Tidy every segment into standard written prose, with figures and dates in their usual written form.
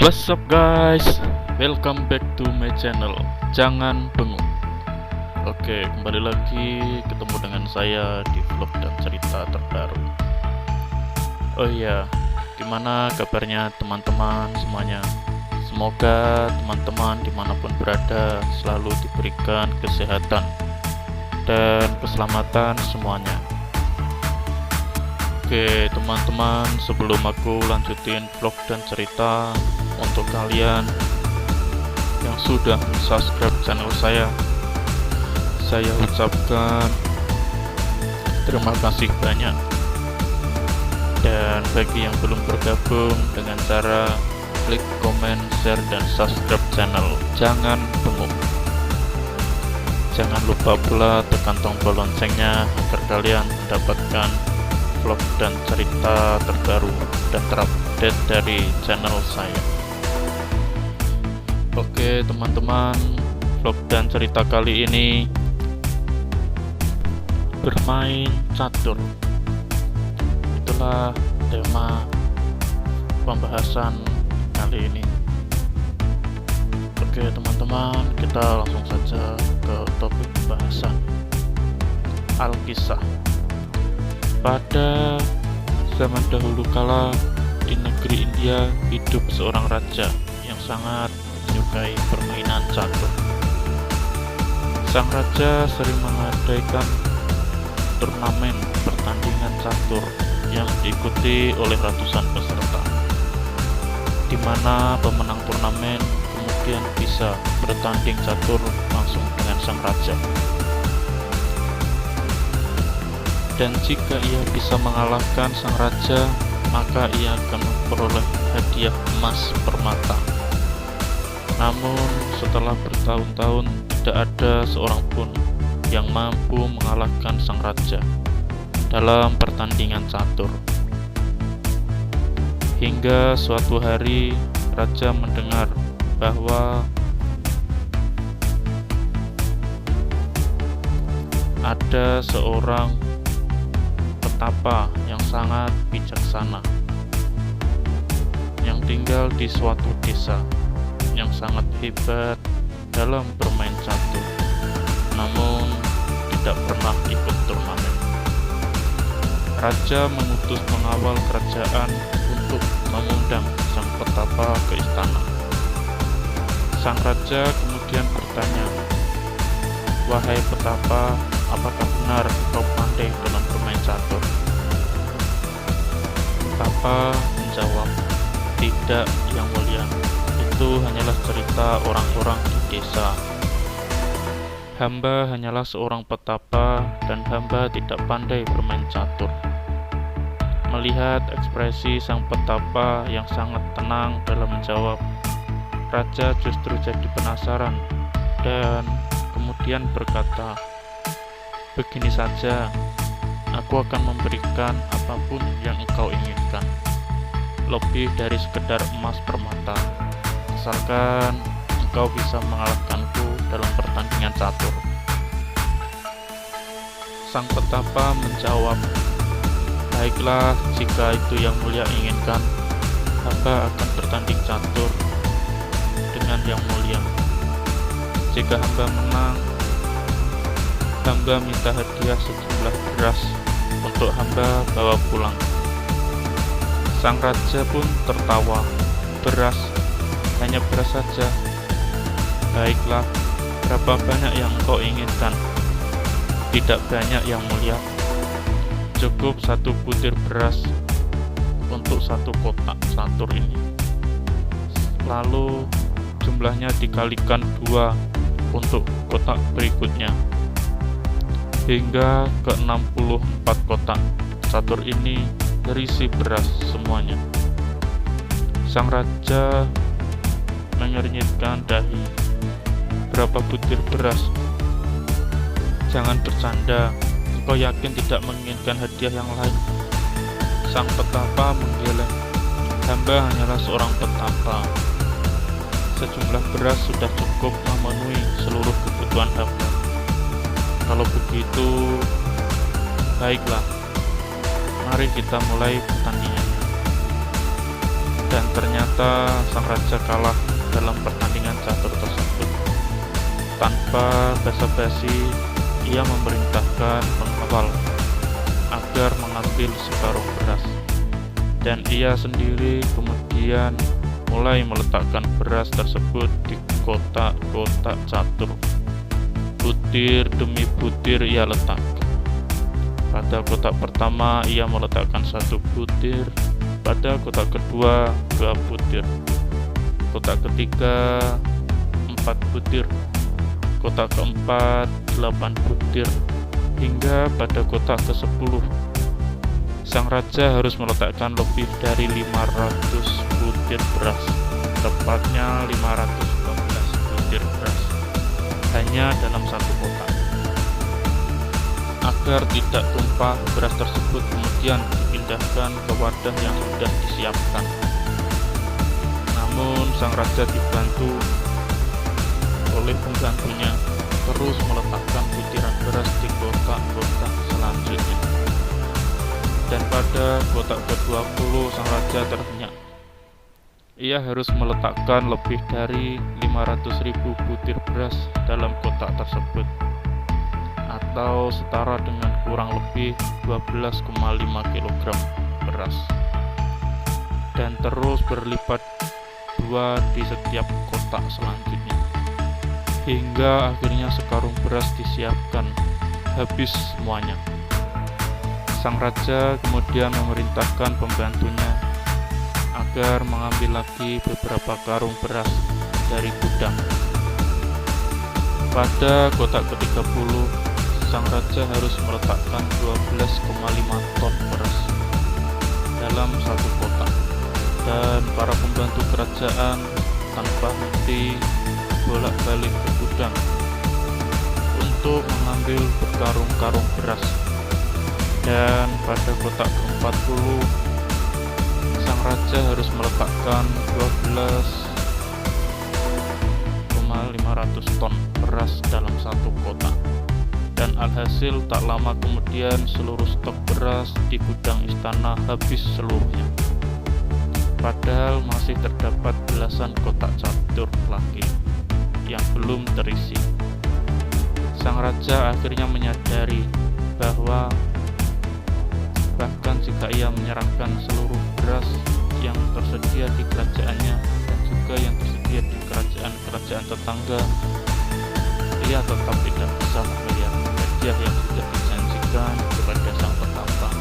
What's up guys, welcome back to my channel. Jangan bengong. Oke, kembali lagi ketemu dengan saya di vlog dan cerita terbaru. Oh iya, gimana kabarnya teman-teman semuanya? Semoga teman-teman dimanapun berada selalu diberikan kesehatan dan keselamatan semuanya. Oke teman-teman, sebelum aku lanjutin vlog dan cerita, untuk kalian yang sudah subscribe channel saya ucapkan terima kasih banyak. Dan bagi yang belum bergabung dengan cara klik komen, share, dan subscribe channel Jangan Bengong. Jangan lupa pula tekan tombol loncengnya agar kalian mendapatkan vlog dan cerita terbaru dan terupdate dari channel saya. Oke teman-teman, vlog dan cerita kali ini bermain catur. Itulah tema pembahasan kali ini. Oke teman-teman, kita langsung saja ke topik pembahasan. Alkisah. Pada zaman dahulu kala, di negeri India hidup seorang raja yang sangat menyukai permainan catur. Sang raja sering mengadakan turnamen pertandingan catur yang diikuti oleh ratusan peserta, di mana pemenang turnamen kemudian bisa bertanding catur langsung dengan sang raja. Dan jika ia bisa mengalahkan sang raja, maka ia akan memperoleh hadiah emas permata. Namun setelah bertahun-tahun tidak ada seorang pun yang mampu mengalahkan sang raja dalam pertandingan catur. Hingga suatu hari raja mendengar bahwa ada seorang petapa yang sangat bijaksana yang tinggal di suatu desa, yang sangat hebat dalam bermain catur, namun tidak pernah ikut turnamen. Raja mengutus pengawal kerajaan untuk mengundang sang petapa ke istana. Sang raja kemudian bertanya, "Wahai petapa, apakah benar kau pandai dalam bermain catur?" Petapa menjawab, "Tidak, yang mulia. Itu hanyalah cerita orang-orang di desa. Hamba hanyalah seorang petapa dan hamba tidak pandai bermain catur." Melihat ekspresi sang petapa yang sangat tenang dalam menjawab, raja justru jadi penasaran dan kemudian berkata, "Begini saja, aku akan memberikan apapun yang engkau inginkan, lebih dari sekedar emas permata, asalkan engkau bisa mengalahkanku dalam pertandingan catur." Sang petapa menjawab, "Baiklah, jika itu yang mulia inginkan, hamba akan bertanding catur dengan yang mulia. Jika hamba menang, hamba minta hadiah sejumlah beras untuk hamba bawa pulang." Sang raja pun tertawa, "Beras? Hanya beras saja? Baiklah, berapa banyak yang engkau inginkan?" "Tidak banyak, yang mulia. Cukup satu butir beras untuk satu kotak catur ini. Lalu jumlahnya dikalikan 2 untuk kotak berikutnya, hingga ke 64 kotak catur ini berisi beras semuanya." Sang raja mengernyitkan dahi, "Berapa butir beras? Jangan bercanda, engkau yakin tidak menginginkan hadiah yang lain?" Sang petapa menggeleng, "Hamba hanyalah seorang petapa. Sejumlah beras sudah cukup memenuhi seluruh kebutuhan hamba. Kalau begitu, baiklah, mari kita mulai pertandingannya." Dan ternyata sang raja kalah dalam pertandingan catur tersebut. Tanpa basa-basi, ia memerintahkan pengawal agar mengambil sekarung beras, dan ia sendiri kemudian mulai meletakkan beras tersebut di kotak-kotak catur. Butir demi butir ia letakkan. Pada kotak pertama ia meletakkan 1 butir, pada kotak kedua 2 butir, kotak ketiga 4 butir, kotak keempat 8 butir, hingga pada kotak ke-10 sang raja harus meletakkan lebih dari 500 butir beras, tepatnya 512 butir beras, hanya dalam 1 kotak. Agar tidak tumpah, beras tersebut kemudian dipindahkan ke wadah yang sudah disiapkan. Namun sang raja dibantu oleh pembantunya terus meletakkan butiran beras di kotak-kotak selanjutnya. Dan pada kotak ke-20 sang raja terhenyak. Ia harus meletakkan lebih dari 500.000 butir beras dalam kotak tersebut, atau setara dengan kurang lebih 12,5 kg beras, dan terus berlipat 2 di setiap kotak selanjutnya, hingga akhirnya sekarung beras disiapkan habis semuanya. Sang raja kemudian memerintahkan pembantunya agar mengambil lagi beberapa karung beras dari gudang. Pada kotak ke-30 sang raja harus meletakkan 12,5 ton beras dalam 1 kotak, dan para pembantu kerajaan tanpa henti bolak-balik ke gudang untuk mengambil berkarung-karung beras. Dan pada kotak ke-40 sang raja harus meletakkan 12,500 ton beras dalam 1 kotak. Dan alhasil tak lama kemudian seluruh stok beras di gudang istana habis seluruhnya. Padahal masih terdapat belasan kotak catur lagi yang belum terisi. Sang raja akhirnya menyadari bahwa bahkan jika ia menyerahkan seluruh beras yang tersedia di kerajaannya dan juga yang tersedia di kerajaan-kerajaan tetangga, ia tetap tidak bisa membayar hadiah yang sudah dijanjikan kepada sang petapa.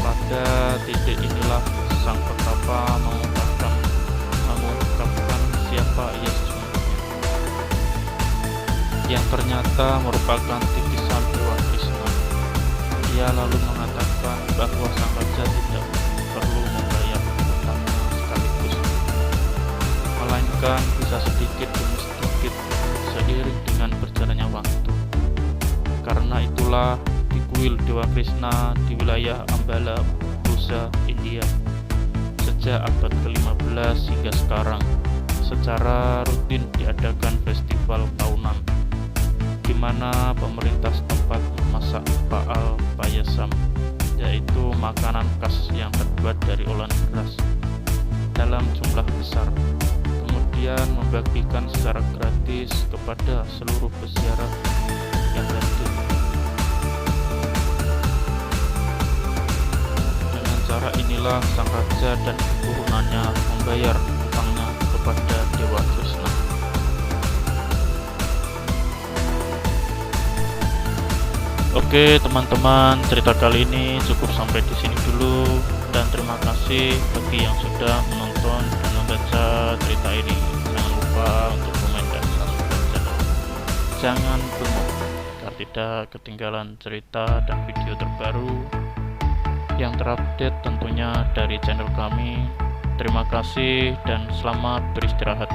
Pada titik inilah sang petapa mengungkapkan siapa ia sesungguhnya, yang ternyata merupakan titisan Dewa Krishna. Ia lalu mengatakan bahwa sang raja tidak perlu membayar hutangnya sekaligus, melainkan bisa sedikit demi sedikit seiring dengan berjalannya waktu. Karena itulah di kuil Dewa Krishna di wilayah Ambala, Pusa, India, sejak abad ke-15 hingga sekarang secara rutin diadakan festival tahunan, di mana pemerintah setempat memasak Paal Payasam, yaitu makanan khas yang terbuat dari olahan beras dalam jumlah besar, kemudian membagikan secara gratis kepada seluruh peziarah yang hadir. Dengan cara inilah sang raja dan keturunannya membayar hutangnya kepada Dewa Krishna. Oke teman-teman, cerita kali ini cukup sampai di sini dulu, dan terima kasih bagi yang sudah menonton dan membaca cerita ini. Jangan lupa untuk komen dan subscribe channel. Jangan gemuk agar tidak ketinggalan cerita dan video terbaru yang terupdate tentunya dari channel kami. Terima kasih dan selamat beristirahat.